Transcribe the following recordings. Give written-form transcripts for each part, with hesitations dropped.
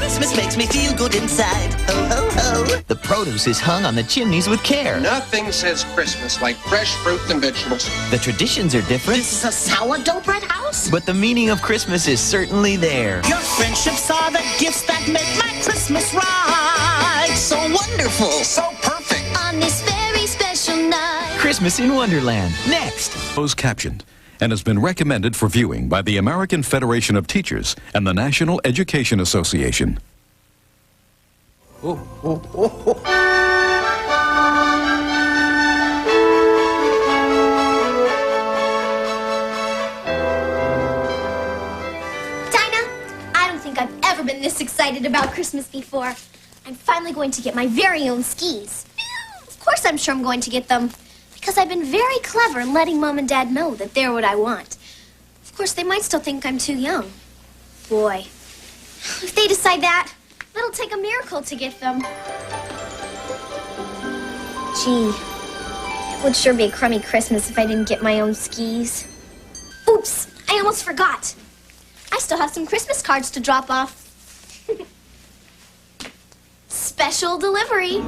Christmas makes me feel good inside. Ho, ho, ho. The produce is hung on the chimneys with care. Nothing says Christmas like fresh fruit and vegetables. The traditions are different. This is a sourdough bread house? But the meaning of Christmas is certainly there. Your friendships are the gifts that make my Christmas right. So wonderful. So perfect. On this very special night. Christmas in Wonderland. Next. Closed captioned and has been recommended for viewing by the American Federation of Teachers and the National Education Association. I don't think I've ever been this excited about Christmas before. I'm finally going to get my very own skis. Of course I'm sure I'm going to get them, because I've been very clever in letting Mom and Dad know that they're what I want. Of course, they might still think I'm too young. Boy, if they decide that, it'll take a miracle to get them. Gee, it would sure be a crummy Christmas if I didn't get my own skis. Oops, I almost forgot. I still have some Christmas cards to drop off. Special delivery.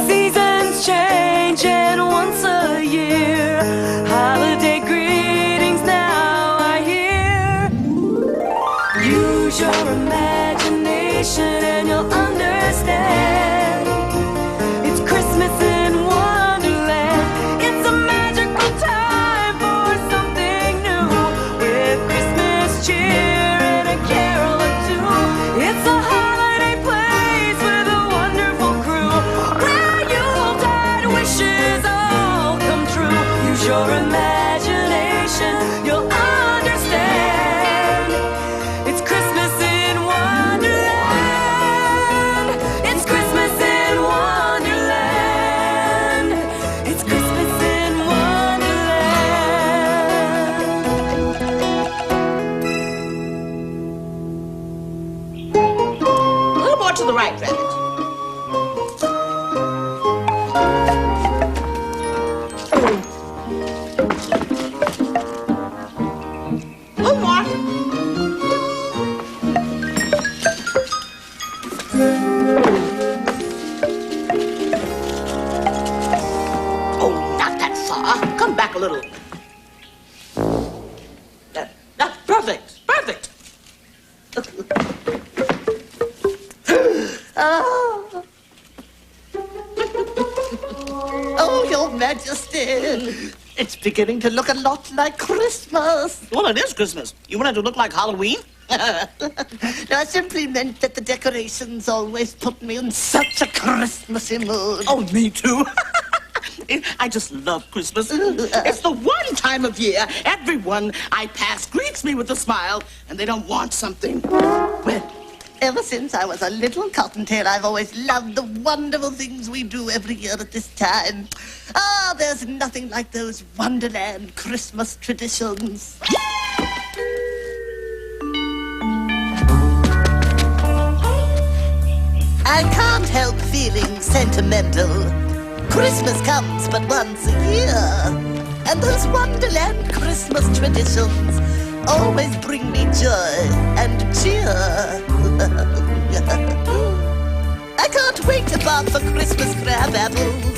Seasons changing once a year. Holiday greetings now I hear. Use your imagination and you'll understand. It's Christmas in Wonderland. It's a magical time for something new. With Christmas cheer and a carol or two. It's a holiday place with a wonderful crew. Where Yuletide wishes all come true. Use your imagination, you'll understand. It's Christmas in Wonderland. It's Christmas in Wonderland. It's Christmas in Wonderland. A little more to the right, Rabbit. A little more. Oh, not that far. Come back a little. That's perfect. Perfect. Oh. Oh, Your Majesty. It's beginning to look a lot like Christmas. Well, it is Christmas. You want it to look like Halloween? No, I simply meant that the decorations always put me in such a Christmassy mood. Oh, me too. I just love Christmas. It's the one time of year everyone I pass greets me with a smile, and they don't want something. Well, ever since I was a little cottontail, I've always loved the wonderful things we do every year at this time. Ah, there's nothing like those Wonderland Christmas traditions. I can't help feeling sentimental. Christmas comes but once a year, and those Wonderland Christmas traditions always bring me joy and cheer. I can't wait to bark for Christmas crab apples,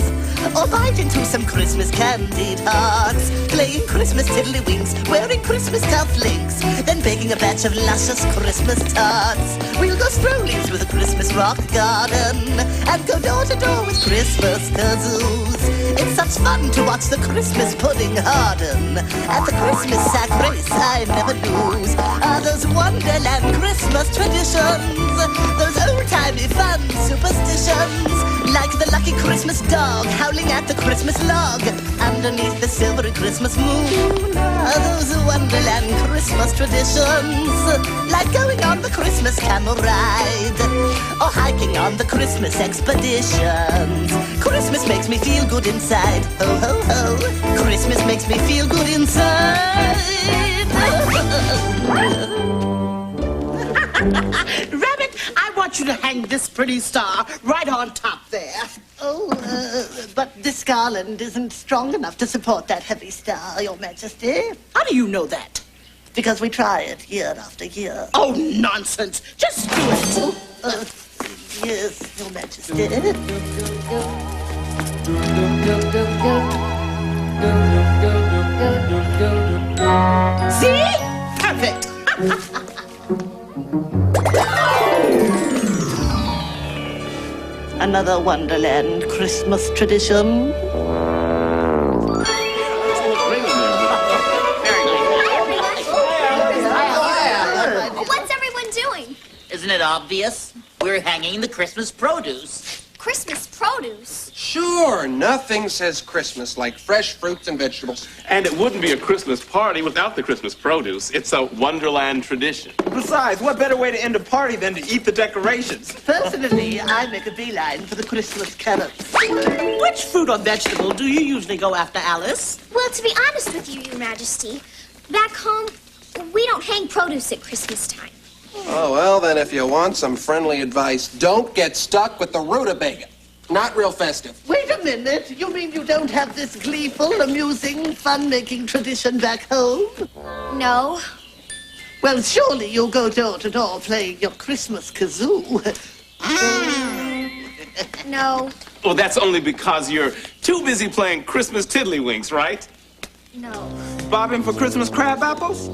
or bite into some Christmas candied hearts, playing Christmas tiddlywinks, wearing Christmas cufflinks, then baking a batch of luscious Christmas tarts. We'll go strolling through the Christmas rock garden and go door to door with Christmas kazoos. It's such fun to watch the Christmas pudding harden. At the Christmas sack race I never lose are those Wonderland Christmas traditions, those old-timey fun superstitions, like the lucky Christmas dog howling at the Christmas log underneath the silvery Christmas moon. Are those Wonderland Christmas traditions, like going on the Christmas camel ride or hiking on the Christmas expeditions. Christmas makes me feel good inside. Ho, ho, ho. Christmas makes me feel good inside. Rabbit, I want want you to hang this pretty star right on top there. Oh, but this garland isn't strong enough to support that heavy star, Your Majesty. How do you know that? Because we try it year after year. Oh, nonsense. Just do it. Yes, Your Majesty. See? Perfect. Another Wonderland Christmas tradition. What's everyone doing? Isn't it obvious? We're hanging the Christmas produce. Christmas produce? Sure, nothing says Christmas like fresh fruits and vegetables. And it wouldn't be a Christmas party without the Christmas produce. It's a Wonderland tradition. Besides, what better way to end a party than to eat the decorations? Personally, I make a beeline for the Christmas carrots. Which fruit or vegetable do you usually go after, Alice? Well, to be honest with you, Your Majesty, back home, we don't hang produce at Christmas time. Oh, well, then if you want some friendly advice, don't get stuck with the rutabaga. Not real festive. Wait a minute. You mean you don't have this gleeful, amusing, fun-making tradition back home? No. Well, surely you'll go door to door playing your Christmas kazoo. No. Well, that's only because you're too busy playing Christmas tiddlywinks, right? No. Bobbing for Christmas crab apples?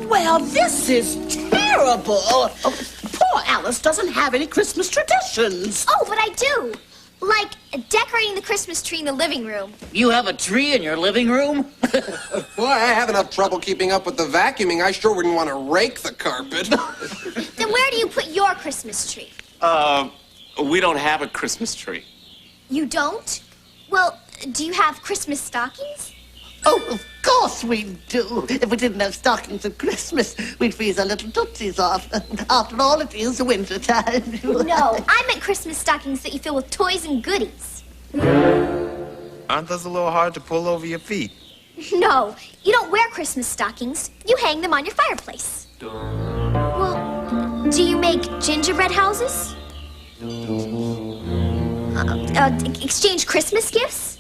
Well, this is terrible. Poor Alice doesn't have any Christmas traditions. Oh, but I do. Like decorating the Christmas tree in the living room. You have a tree in your living room? Boy, I have enough trouble keeping up with the vacuuming. I sure wouldn't want to rake the carpet. Then where do you put your Christmas tree? We don't have a Christmas tree. You don't? Well, do you have Christmas stockings? Oh, of course we do. If we didn't have stockings at Christmas, we'd freeze our little tootsies off. After all, it is winter time. No, I meant Christmas stockings that you fill with toys and goodies. Aren't those a little hard to pull over your feet? No, you don't wear Christmas stockings. You hang them on your fireplace. Well, do you make gingerbread houses? Exchange Christmas gifts?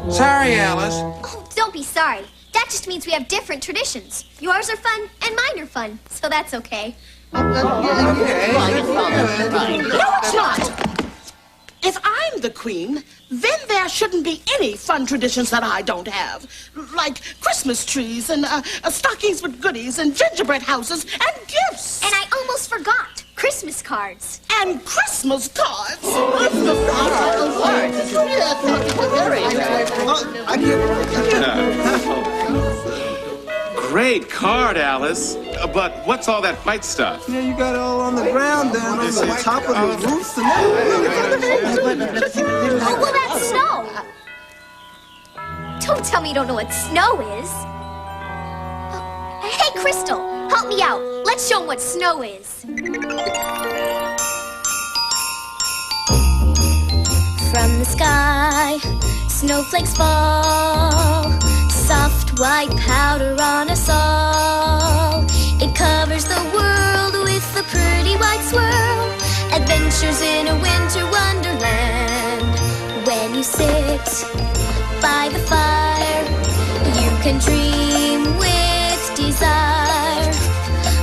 Sorry, Alice. Oh, don't be sorry. That just means we have different traditions. Yours are fun and mine are fun, so that's okay. No, it's not. If I'm the queen, then there shouldn't be any fun traditions that I don't have. Like Christmas trees and stockings with goodies and gingerbread houses and gifts. And I almost forgot. Christmas cards. And Christmas cards. Great card, Alice. But what's all that white stuff? Yeah, you got it all on the ground down on the top of the roofs and Oh, well, that's snow. Don't tell me you don't know what snow is. Hey, Crystal, help me out. Let's show them what snow is. From the sky, snowflakes fall. Soft white powder on us all. It covers the world with a pretty white swirl. Adventures in a winter wonderland. When you sit by the fire, you can dream with desire.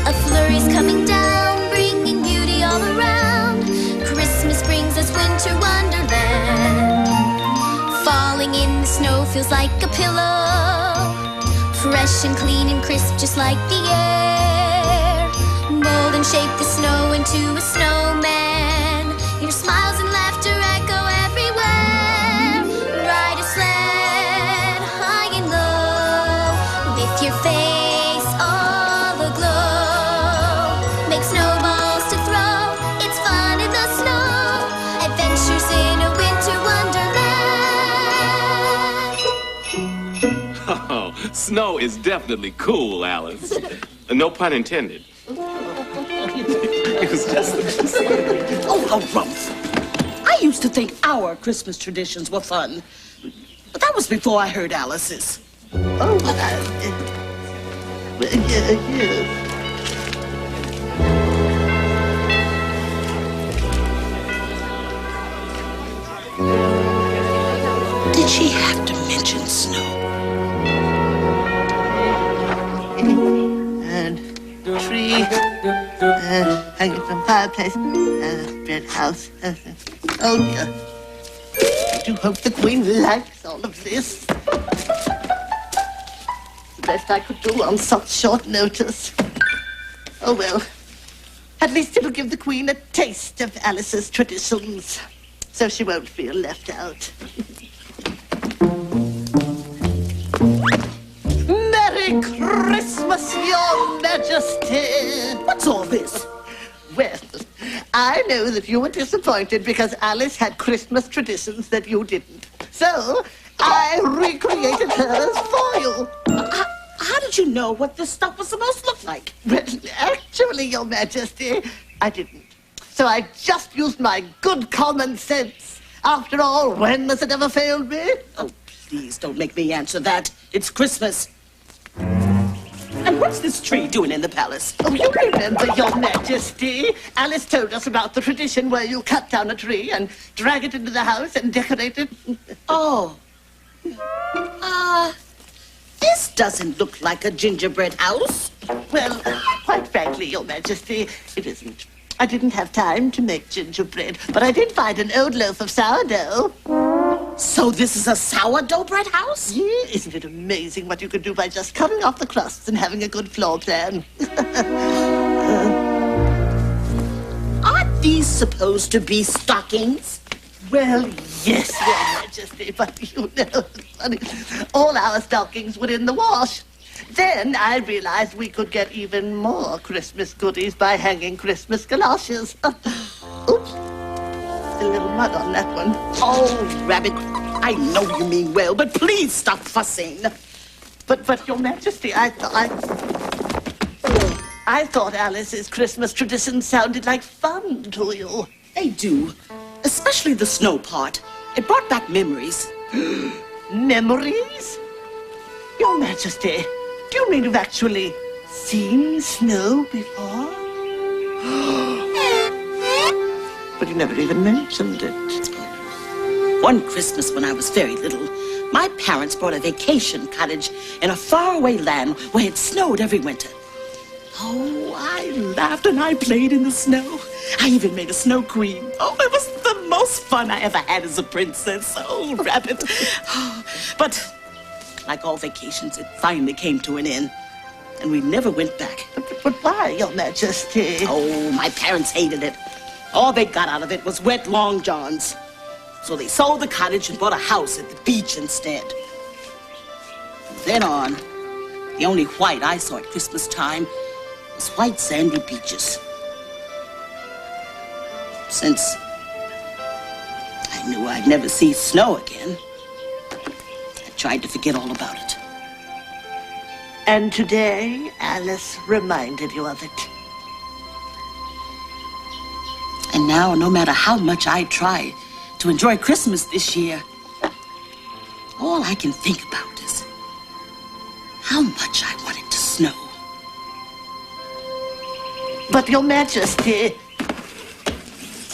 A flurry's coming down, bringing beauty all around. Christmas brings us winter wonderland. Falling in the snow feels like a pillow. Fresh and clean and crisp, just like the air. Mold and shape the snow into a snowman. Your smiles and laughter echo everywhere. Ride a sled high and low, with your face all aglow. Make snowballs to throw, it's fun in the snow. Adventures in a winter wonderland. Oh, snow is definitely cool, Alice. No pun intended. It was just Oh, how rough. I used to think our Christmas traditions were fun. But that was before I heard Alice's. Oh, yes. Hanging from fireplace, bread house. Oh dear. I do hope the Queen likes all of this. The best I could do on such short notice. Oh well. At least it'll give the Queen a taste of Alice's traditions, so she won't feel left out. Merry Christmas, Your Majesty! What's all this? Well, I know that you were disappointed because Alice had Christmas traditions that you didn't. So, I recreated hers for you. How did you know what this stuff was supposed to look like? Well, actually, Your Majesty, I didn't. So I just used my good common sense. After all, when has it ever failed me? Oh, please don't make me answer that. It's Christmas. And what's this tree doing in the palace? Oh, you remember, Your Majesty. Alice told us about the tradition where you cut down a tree and drag it into the house and decorate it. Oh. This doesn't look like a gingerbread house. Well, quite frankly, Your Majesty, it isn't. I didn't have time to make gingerbread, but I did find an old loaf of sourdough. So this is a sourdough bread house? Yeah, isn't it amazing what you could do by just cutting off the crusts and having a good floor plan? Aren't these supposed to be stockings? Well, yes, Your Majesty, but you know, funny, all our stockings were in the wash. Then I realized we could get even more Christmas goodies by hanging Christmas galoshes. Oops, a little mud on that one. Oh, Rabbit, I know you mean well, but please stop fussing. But Your Majesty, I thought Alice's Christmas traditions sounded like fun to you. They do, especially the snow part. It brought back memories. Memories? Your Majesty, do you mean you've actually seen snow before? But you never even mentioned it. One Christmas when I was very little, my parents bought a vacation cottage in a faraway land where it snowed every winter. Oh, I laughed and I played in the snow. I even made a snow queen. Oh, it was the most fun I ever had as a princess. Oh, Rabbit. Oh, but like all vacations, it finally came to an end. And we never went back. But why, Your Majesty? Oh, my parents hated it. All they got out of it was wet long johns. So they sold the cottage and bought a house at the beach instead. From then on, the only white I saw at Christmas time was white sandy beaches. Since I knew I'd never see snow again, I tried to forget all about it. And today, Alice reminded you of it. And now, no matter how much I try to enjoy Christmas this year, all I can think about is how much I want it to snow. But Your Majesty,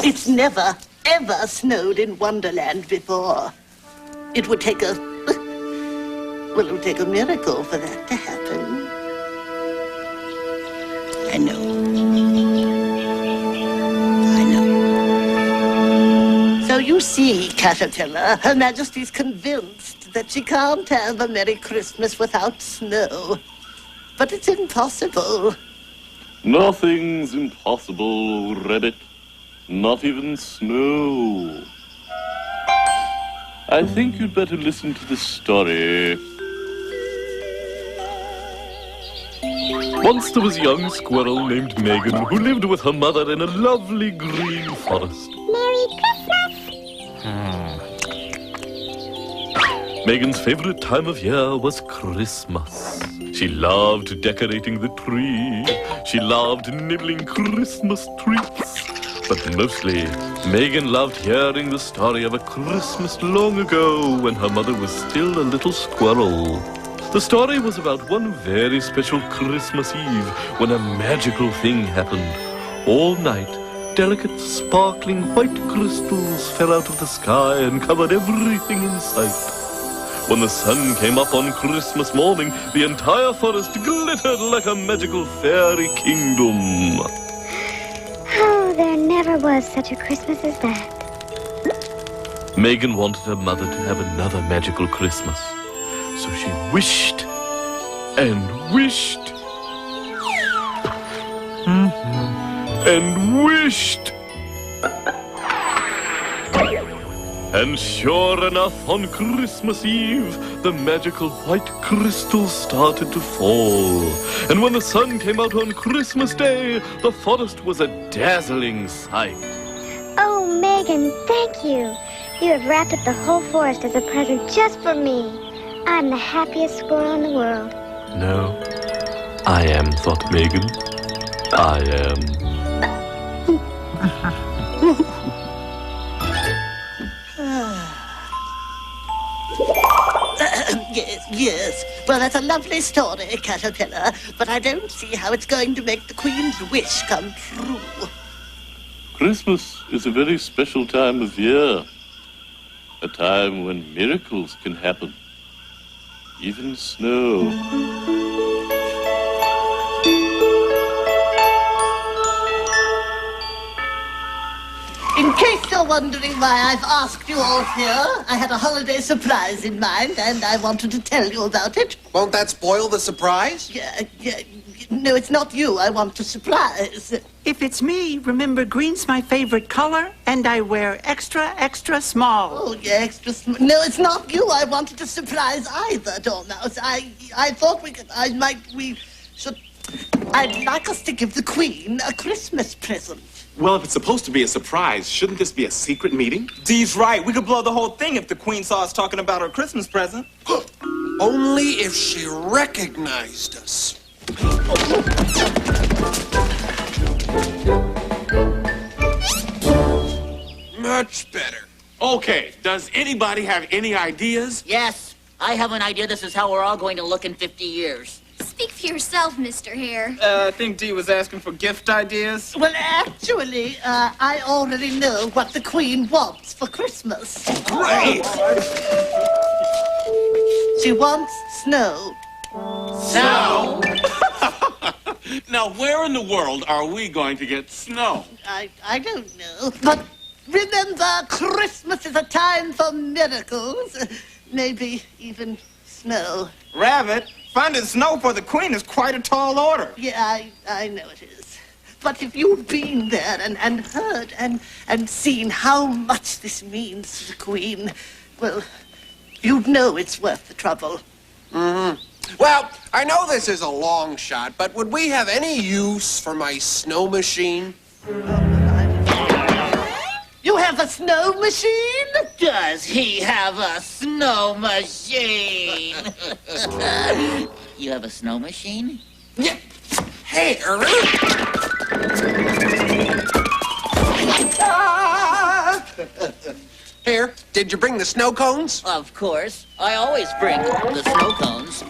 it's never, ever snowed in Wonderland before. It would take a miracle for that to happen. I know. So you see, Caterpillar, Her Majesty's convinced that she can't have a Merry Christmas without snow. But it's impossible. Nothing's impossible, Rabbit. Not even snow. I think you'd better listen to this story. Once there was a young squirrel named Megan who lived with her mother in a lovely green forest. Merry Christmas! Megan's favorite time of year was Christmas. She loved decorating the tree. She loved nibbling Christmas treats. But mostly, Megan loved hearing the story of a Christmas long ago when her mother was still a little squirrel. The story was about one very special Christmas Eve when a magical thing happened. All night, delicate, sparkling white crystals fell out of the sky and covered everything in sight. When the sun came up on Christmas morning, the entire forest glittered like a magical fairy kingdom. Oh, there never was such a Christmas as that. Megan wanted her mother to have another magical Christmas. So she wished and wished and wished. And sure enough, on Christmas Eve, the magical white crystals started to fall. And when the sun came out on Christmas Day, the forest was a dazzling sight. Oh, Megan, thank you. You have wrapped up the whole forest as a present just for me. I'm the happiest squirrel in the world. No, I am, thought Megan. I am. Yes. Well, that's a lovely story, Caterpillar, but I don't see how it's going to make the Queen's wish come true. Christmas is a very special time of year. A time when miracles can happen. Even snow. In case you're wondering why I've asked you all here, I had a holiday surprise in mind, and I wanted to tell you about it. Won't that spoil the surprise? Yeah, no, it's not you I want to surprise. If it's me, remember green's my favorite color, and I wear extra, extra small. Oh, yeah, extra small. No, it's not you I wanted to surprise either, Dormouse. I thought I'd like us to give the Queen a Christmas present. Well, if it's supposed to be a surprise, shouldn't this be a secret meeting? Dee's right. We could blow the whole thing if the Queen saw us talking about her Christmas present. Only if she recognized us. Much better. Okay, does anybody have any ideas? Yes, I have an idea this is how we're all going to look in 50 years. Speak for yourself, Mr. Hare. I think Dee was asking for gift ideas. Well, actually, I already know what the Queen wants for Christmas. Great! She wants snow. Snow? Now, where in the world are we going to get snow? I don't know. But remember, Christmas is a time for miracles. Maybe even snow. Rabbit, finding snow for the Queen is quite a tall order. Yeah, I know it is. But if you've been there and heard and seen how much this means to the Queen, well, you'd know it's worth the trouble. Mm-hmm. Well, I know this is a long shot, but would we have any use for my snow machine? You have a snow machine? Does he have a snow machine? You have a snow machine? Yeah. Hey, Here, did you bring the snow cones? Of course. I always bring the snow cones.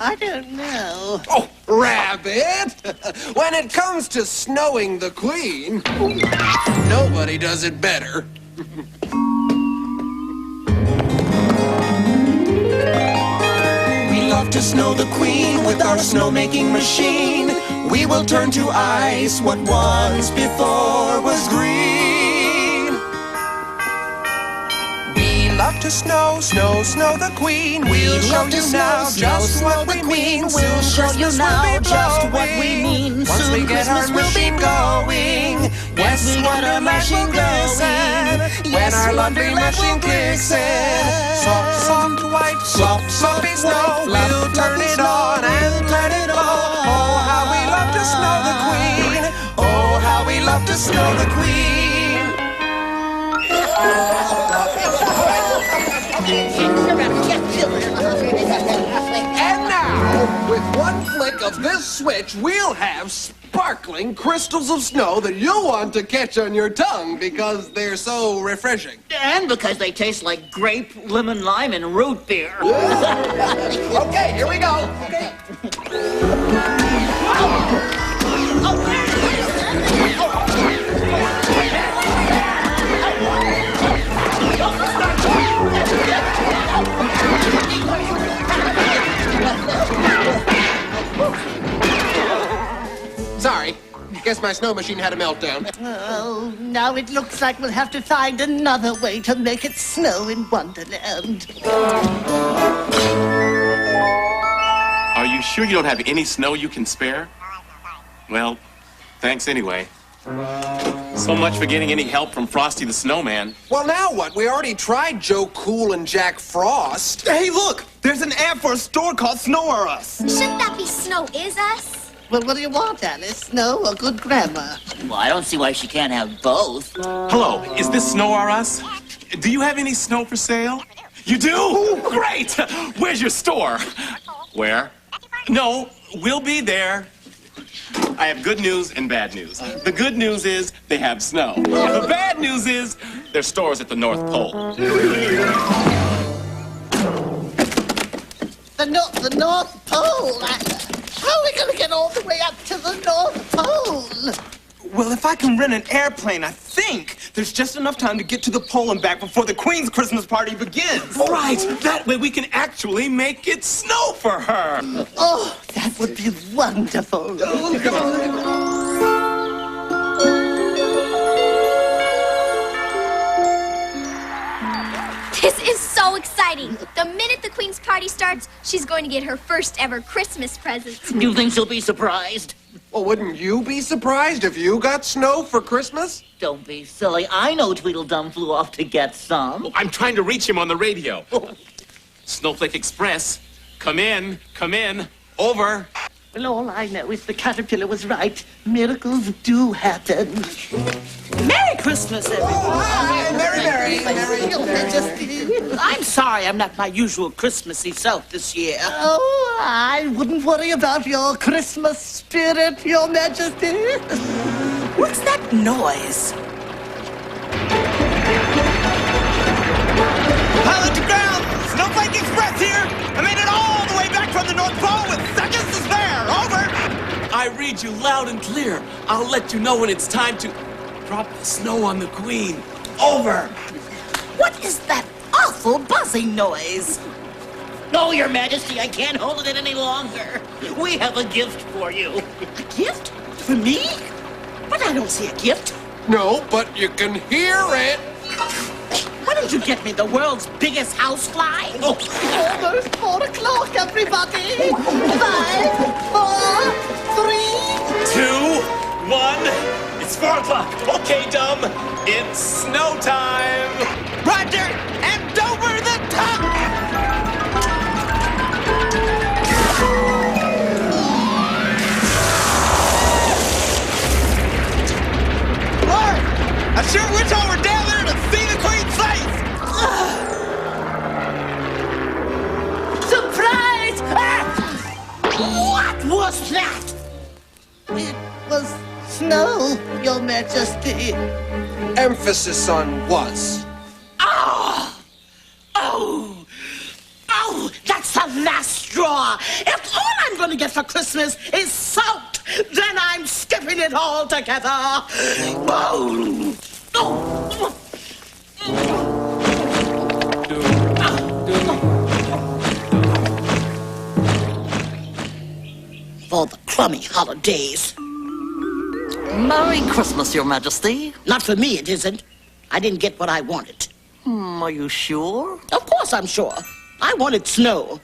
I don't know. Oh, Rabbit! When it comes to snowing the Queen, nobody does it better. We love to snow the Queen with our snow-making machine. We will turn to ice what once before was green. We love to snow the Queen. We'll show you now just what we mean. We'll show you now just what we mean. Once we get our machine going, yes, when our machine kicks in, when our lovely machine kicks in. Soft, soft, white, sloppy snow. We'll turn it on and turn it on. Oh, how we love to snow the Queen. Oh, how we love to snow the Queen. And now, with one flick of this switch, we'll have sparkling crystals of snow that you'll want to catch on your tongue because they're so refreshing. And because they taste like grape, lemon, lime, and root beer. Okay, here we go. Okay. Guess my snow machine had a meltdown. Oh, now it looks like we'll have to find another way to make it snow in Wonderland. Are you sure you don't have any snow you can spare? Well, thanks anyway. So much for getting any help from Frosty the Snowman. Well, now what? We already tried Joe Cool and Jack Frost. Hey, look! There's an ad for a store called Snow or Us. Shouldn't that be Snow Is Us? Well, what do you want, Alice? Snow or good grammar? Well, I don't see why she can't have both. Hello, is this Snow or Us? Do you have any snow for sale? You do? Great! Where's your store? Where? No, we'll be there. I have good news and bad news. The good news is they have snow. The bad news is their store's at the North Pole. The North Pole? How are we going to get all the way up to the North Pole? Well, if I can rent an airplane, I think there's just enough time to get to the pole and back before the Queen's Christmas party begins. Right! That way we can actually make it snow for her! Oh, that would be wonderful. Come on. This is so exciting. The minute the Queen's party starts, she's going to get her first ever Christmas present. You think she'll be surprised? Well, wouldn't you be surprised if you got snow for Christmas? Don't be silly. I know Tweedledum flew off to get some. I'm trying to reach him on the radio. Snowflake Express, come in, over. Well, all I know is the caterpillar was right. Miracles do happen. Merry Christmas, everyone. Hi, Merry. I'm sorry I'm not my usual Christmassy self this year. Oh, I wouldn't worry about your Christmas spirit, Your Majesty. What's that noise? Pilot to ground! Snowflake Express here! I made it all the way back from the North Pole with seconds to spare! Over! I read you loud and clear. I'll let you know when it's time to drop the snow on the Queen. Over! What is that awful buzzing noise? No, Your Majesty, I can't hold it any longer. We have a gift for you. A gift? For me? But I don't see a gift. No, but you can hear it. Why don't you get me the world's biggest housefly? Oh, almost 4 o'clock, everybody. 5, 4, 3, 2, 1. It's 4 o'clock. Okay, dumb. It's snow time. Roger! And over the top! Lord! I sure wish I were down there to see the Queen's face! surprise! Ah! What was that? It was snow, Your Majesty. Emphasis on was. Oh, that's the last straw. If all I'm going to get for Christmas is salt, then I'm skipping it all together. Oh. For the crummy holidays. Merry Christmas, Your Majesty. Not for me, it isn't. I didn't get what I wanted. Are you sure? Of course I'm sure. I wanted snow.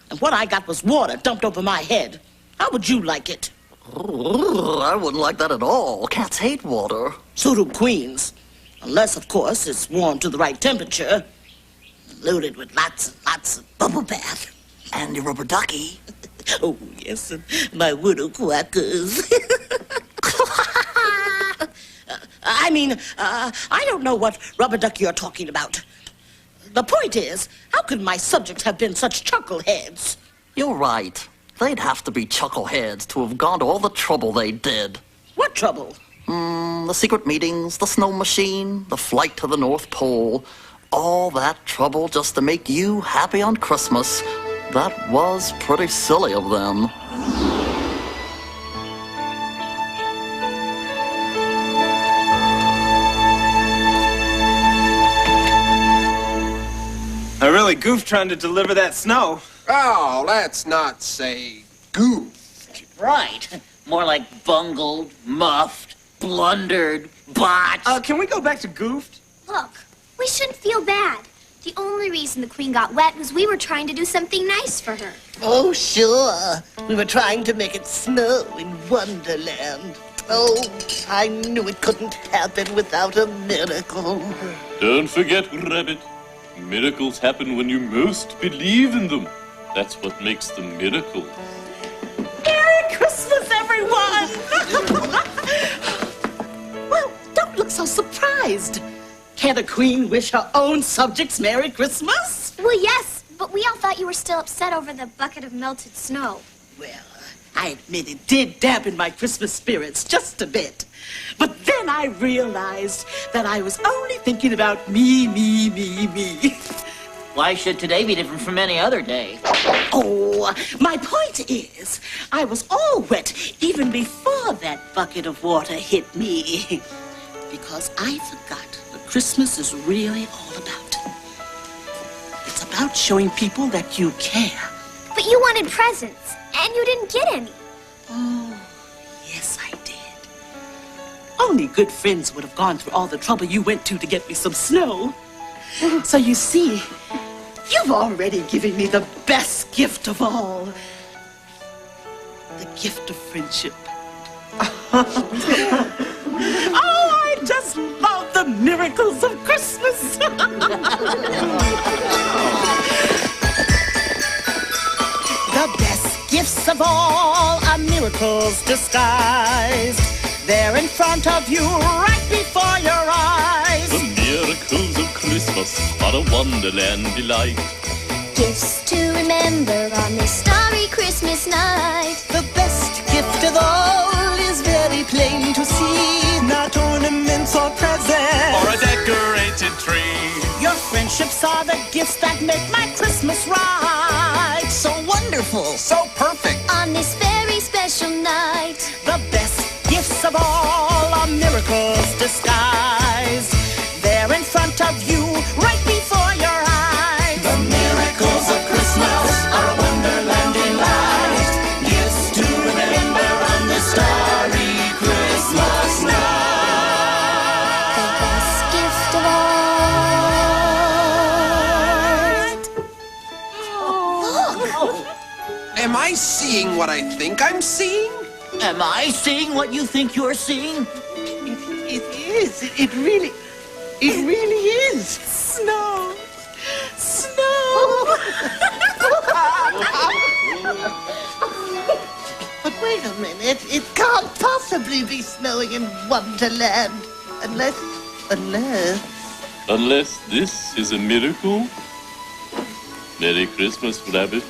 And what I got was water dumped over my head. How would you like it? I wouldn't like that at all. Cats hate water. So do queens. Unless, of course, it's warmed to the right temperature. Loaded with lots and lots of bubble bath. And your rubber ducky. Oh, yes, and my widow quackers. I don't know what rubber ducky you're talking about. The point is, how could my subjects have been such chuckleheads? You're right. They'd have to be chuckleheads to have gone to all the trouble they did. What trouble? The secret meetings, the snow machine, the flight to the North Pole. All that trouble just to make you happy on Christmas. That was pretty silly of them. I really goofed trying to deliver that snow. Oh, let's not say goofed. Right. More like bungled, muffed, blundered, botched. Can we go back to goofed? Look, we shouldn't feel bad. The only reason the Queen got wet was we were trying to do something nice for her. Oh, sure. We were trying to make it snow in Wonderland. Oh, I knew it couldn't happen without a miracle. Don't forget, Rabbit. Miracles happen when you most believe in them. That's what makes them miracle. Merry Christmas, everyone! Well, don't look so surprised. Can't a queen wish her own subjects Merry Christmas? Well, yes, but we all thought you were still upset over the bucket of melted snow. Well, I admit it did dampen my Christmas spirits just a bit. But then I realized that I was only thinking about me. Why should today be different from any other day? Oh, my point is, I was all wet even before that bucket of water hit me. Because I forgot what Christmas is really all about. It's about showing people that you care. But you wanted presents, and you didn't get any. Oh, yes, I did. Only good friends would have gone through all the trouble you went to get me some snow. So you see, you've already given me the best gift of all. The gift of friendship. Oh, I just love the miracles of Christmas. The best gifts of all are miracles disguised. They're in front of you, right before your eyes. The miracles of Christmas are a Wonderland delight. Gifts to remember on this starry Christmas night. The best gift of all is very plain to see. Not ornaments or presents, Or a decorated tree. Your friendships are the gifts that make my Christmas right. So wonderful. so perfect. On this very special night. The best gifts of all are miracles disguised. They're in front of you, right before your eyes. The miracles of Christmas are a Wonderland delight. Gifts to remember on this starry Christmas night. The best gift of all. Am I seeing what I think I'm seeing? Am I seeing what you think you're seeing? It is. It really is. Snow. Snow. But wait a minute. It can't possibly be snowing in Wonderland. Unless... Unless this is a miracle. Merry Christmas, Rabbit.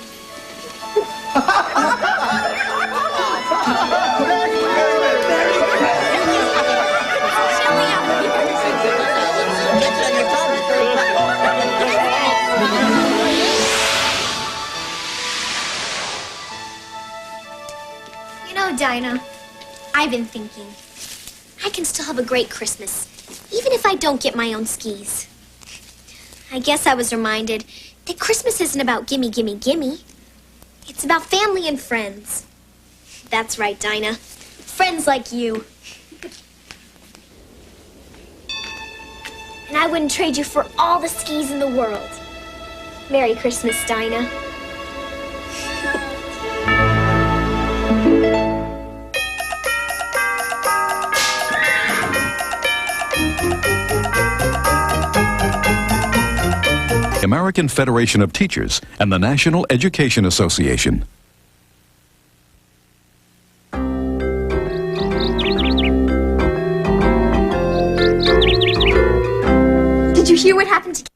You know, Dinah, I've been thinking. I can still have a great Christmas, even if I don't get my own skis. I guess I was reminded that Christmas isn't about gimme, gimme, gimme. It's about family and friends. That's right, Dinah. Friends like you. And I wouldn't trade you for all the skis in the world. Merry Christmas, Dinah. American Federation of Teachers and the National Education Association. Did you hear what happened to